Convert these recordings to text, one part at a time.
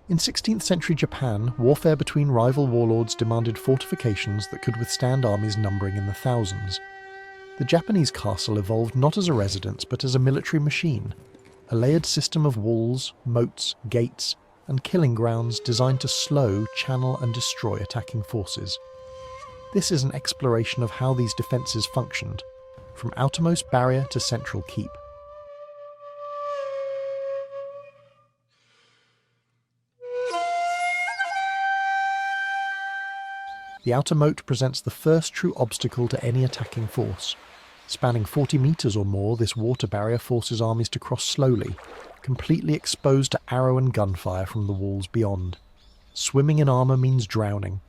In 16th century Japan, warfare between rival warlords demanded fortifications that could withstand armies numbering in the thousands. The Japanese castle evolved not as a residence but as a military machine, a layered system of walls, moats, gates, and killing grounds designed to slow, channel and destroy attacking forces. This is an exploration of how these defences functioned, from outermost barrier to central keep. The outer moat presents the first true obstacle to any attacking force. Spanning 40 metres or more, this water barrier forces armies to cross slowly, completely exposed to arrow and gunfire from the walls beyond. Swimming in armour means drowning.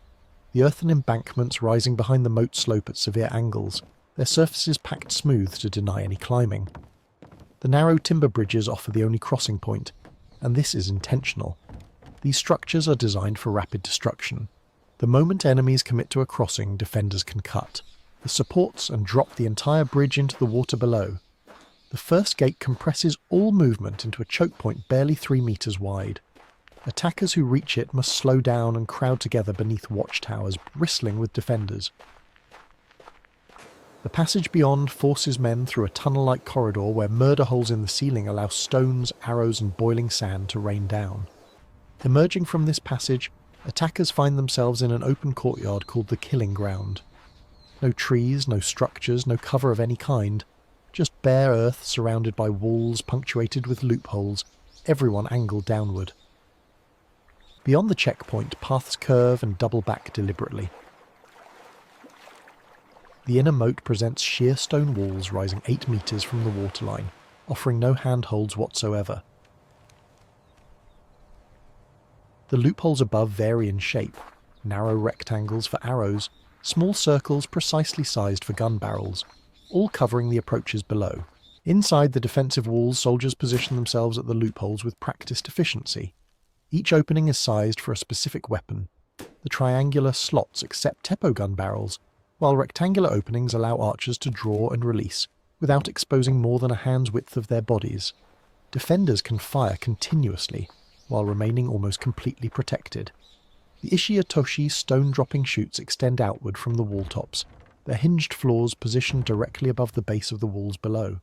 The earthen embankments rising behind the moat slope at severe angles, their surfaces packed smooth to deny any climbing. The narrow timber bridges offer the only crossing point, and this is intentional. These structures are designed for rapid destruction. The moment enemies commit to a crossing, defenders can cut the supports and drop the entire bridge into the water below. The first gate compresses all movement into a choke point barely 3 metres wide. Attackers who reach it must slow down and crowd together beneath watchtowers bristling with defenders. The passage beyond forces men through a tunnel-like corridor where murder holes in the ceiling allow stones, arrows and boiling sand to rain down. Emerging from this passage, attackers find themselves in an open courtyard called the killing ground. No trees, no structures, no cover of any kind, just bare earth surrounded by walls punctuated with loopholes, everyone angled downward. Beyond the checkpoint, paths curve and double back deliberately. The inner moat presents sheer stone walls rising 8 metres from the waterline, offering no handholds whatsoever. The loopholes above vary in shape, narrow rectangles for arrows, small circles precisely sized for gun barrels, all covering the approaches below. Inside the defensive walls, soldiers position themselves at the loopholes with practiced efficiency. Each opening is sized for a specific weapon. The triangular slots accept Teppo gun barrels, while rectangular openings allow archers to draw and release, without exposing more than a hand's width of their bodies. Defenders can fire continuously, while remaining almost completely protected. The Ishii-Toshi stone-dropping chutes extend outward from the wall tops, their hinged floors positioned directly above the base of the walls below.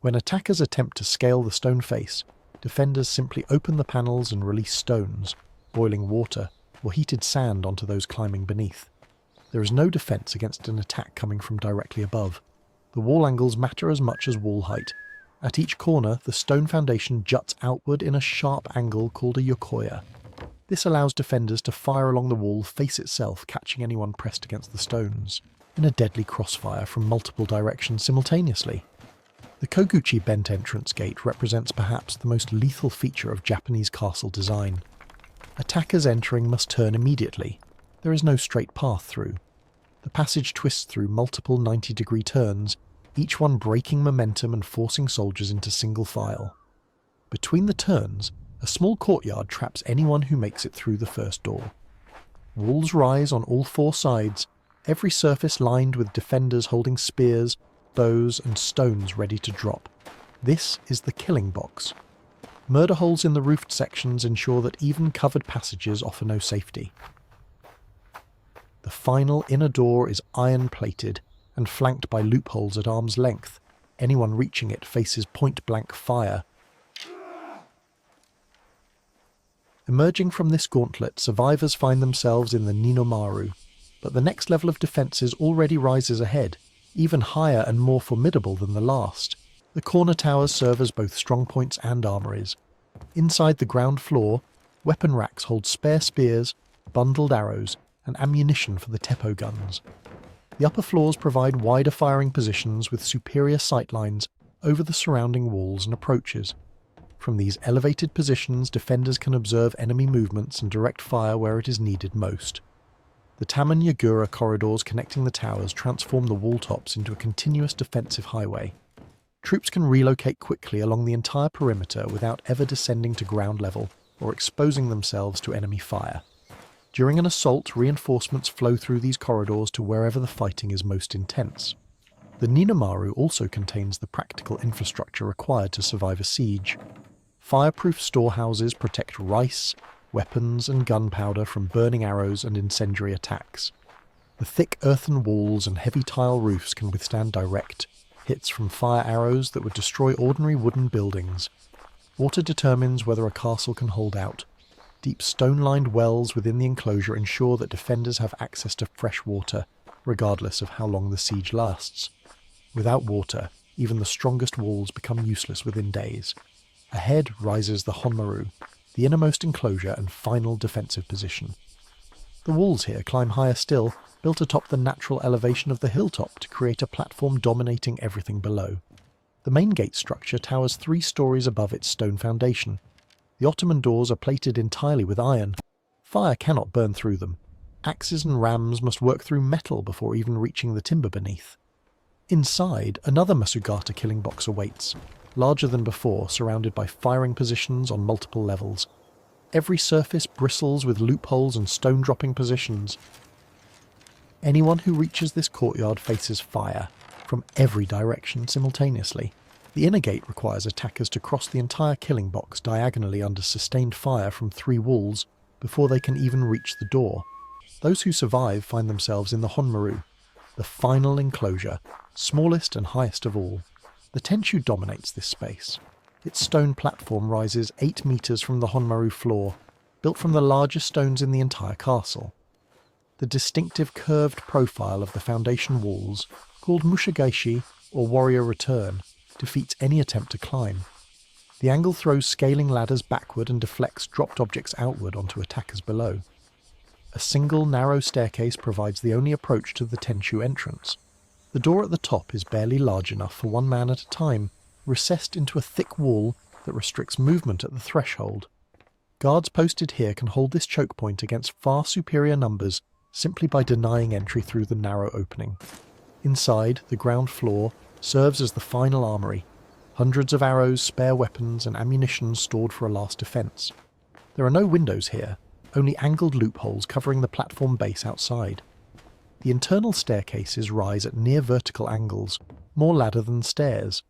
When attackers attempt to scale the stone face, defenders simply open the panels and release stones, boiling water, or heated sand onto those climbing beneath. There is no defence against an attack coming from directly above. The wall angles matter as much as wall height. At each corner, the stone foundation juts outward in a sharp angle called a yokoya. This allows defenders to fire along the wall face itself, catching anyone pressed against the stones, in a deadly crossfire from multiple directions simultaneously. The Koguchi bent entrance gate represents perhaps the most lethal feature of Japanese castle design. Attackers entering must turn immediately. There is no straight path through. The passage twists through multiple 90-degree turns, each one breaking momentum and forcing soldiers into single file. Between the turns, a small courtyard traps anyone who makes it through the first door. Walls rise on all 4 sides, every surface lined with defenders holding spears, bows and stones ready to drop. This is the killing box. Murder holes in the roofed sections ensure that even covered passages offer no safety. The final inner door is iron-plated and flanked by loopholes at arm's length. Anyone reaching it faces point-blank fire. Emerging from this gauntlet, survivors find themselves in the Ninomaru, but the next level of defences already rises ahead, even higher and more formidable than the last. The corner towers serve as both strongpoints and armouries. Inside the ground floor, weapon racks hold spare spears, bundled arrows, and ammunition for the Teppo guns. The upper floors provide wider firing positions with superior sightlines over the surrounding walls and approaches. From these elevated positions, defenders can observe enemy movements and direct fire where it is needed most. The Taman Yagura corridors connecting the towers transform the wall tops into a continuous defensive highway. Troops can relocate quickly along the entire perimeter without ever descending to ground level or exposing themselves to enemy fire. During an assault, reinforcements flow through these corridors to wherever the fighting is most intense. The Ninomaru also contains the practical infrastructure required to survive a siege. Fireproof storehouses protect rice, weapons and gunpowder from burning arrows and incendiary attacks. The thick earthen walls and heavy tile roofs can withstand direct hits from fire arrows that would destroy ordinary wooden buildings. Water determines whether a castle can hold out. Deep stone-lined wells within the enclosure ensure that defenders have access to fresh water, regardless of how long the siege lasts. Without water, even the strongest walls become useless within days. Ahead rises the Honmaru, the innermost enclosure and final defensive position. The walls here climb higher still, built atop the natural elevation of the hilltop to create a platform dominating everything below. The main gate structure towers 3 stories above its stone foundation. The Ottoman doors are plated entirely with iron. Fire cannot burn through them. Axes and rams must work through metal before even reaching the timber beneath. Inside, another Masugata killing box awaits, larger than before, surrounded by firing positions on multiple levels. Every surface bristles with loopholes and stone-dropping positions. Anyone who reaches this courtyard faces fire, from every direction simultaneously. The inner gate requires attackers to cross the entire killing box diagonally under sustained fire from 3 walls before they can even reach the door. Those who survive find themselves in the Honmaru, the final enclosure, smallest and highest of all. The Tenshu dominates this space. Its stone platform rises 8 meters from the Honmaru floor, built from the largest stones in the entire castle. The distinctive curved profile of the foundation walls, called Mushigaishi or Warrior Return, defeats any attempt to climb. The angle throws scaling ladders backward and deflects dropped objects outward onto attackers below. A single narrow staircase provides the only approach to the Tenshu entrance. The door at the top is barely large enough for 1 man at a time, recessed into a thick wall that restricts movement at the threshold. Guards posted here can hold this choke point against far superior numbers simply by denying entry through the narrow opening. Inside, the ground floor serves as the final armory, hundreds of arrows, spare weapons and ammunition stored for a last defence. There are no windows here, only angled loopholes covering the platform base outside. The internal staircases rise at near vertical angles, more ladder than stairs.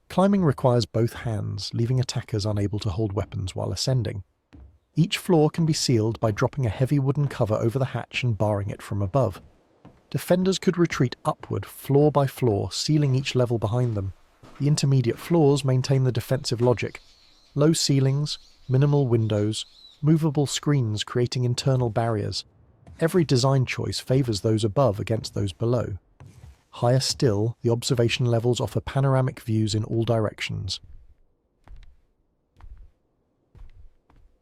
Climbing requires both hands, leaving attackers unable to hold weapons while ascending. Each floor can be sealed by dropping a heavy wooden cover over the hatch and barring it from above. Defenders could retreat upward, floor by floor, sealing each level behind them. The intermediate floors maintain the defensive logic. Low ceilings, minimal windows, movable screens creating internal barriers. Every design choice favours those above against those below. Higher still, the observation levels offer panoramic views in all directions.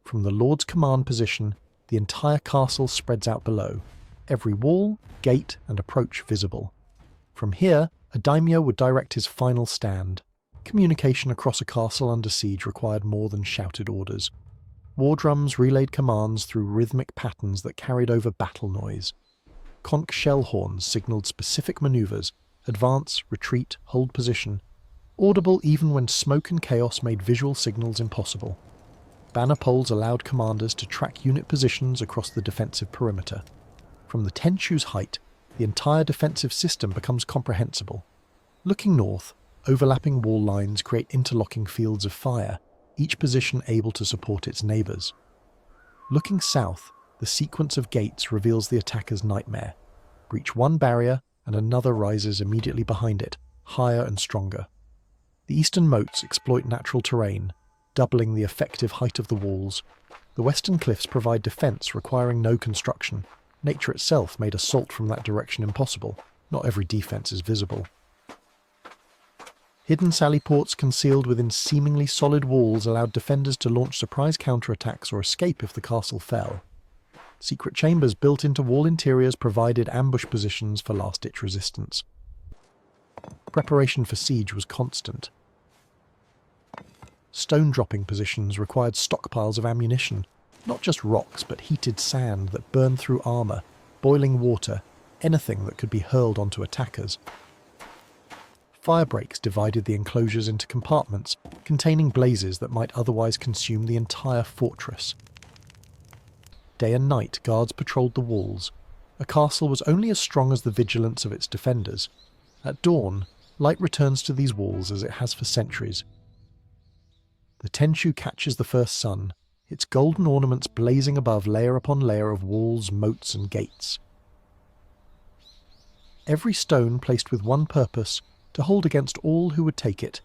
From the Lord's command position, the entire castle spreads out below, every wall, gate and approach visible. From here, a daimyo would direct his final stand. Communication across a castle under siege required more than shouted orders. War drums relayed commands through rhythmic patterns that carried over battle noise. Conch shell horns signalled specific manoeuvres, advance, retreat, hold position, audible even when smoke and chaos made visual signals impossible. Banner poles allowed commanders to track unit positions across the defensive perimeter. From the Tenshu's height, the entire defensive system becomes comprehensible. Looking north, overlapping wall lines create interlocking fields of fire, each position able to support its neighbours. Looking south, the sequence of gates reveals the attacker's nightmare. Breach one barrier, and another rises immediately behind it, higher and stronger. The eastern moats exploit natural terrain, doubling the effective height of the walls. The western cliffs provide defence requiring no construction. Nature itself made assault from that direction impossible. Not every defence is visible. Hidden sally ports concealed within seemingly solid walls allowed defenders to launch surprise counterattacks or escape if the castle fell. Secret chambers built into wall interiors provided ambush positions for last-ditch resistance. Preparation for siege was constant. Stone-dropping positions required stockpiles of ammunition, not just rocks but heated sand that burned through armour, boiling water, anything that could be hurled onto attackers. Fire breaks divided the enclosures into compartments, containing blazes that might otherwise consume the entire fortress. Day and night guards patrolled the walls. A castle was only as strong as the vigilance of its defenders. At dawn, light returns to these walls as it has for centuries. The Tenshu catches the first sun, its golden ornaments blazing above layer upon layer of walls, moats, and gates. Every stone placed with one purpose, to hold against all who would take it,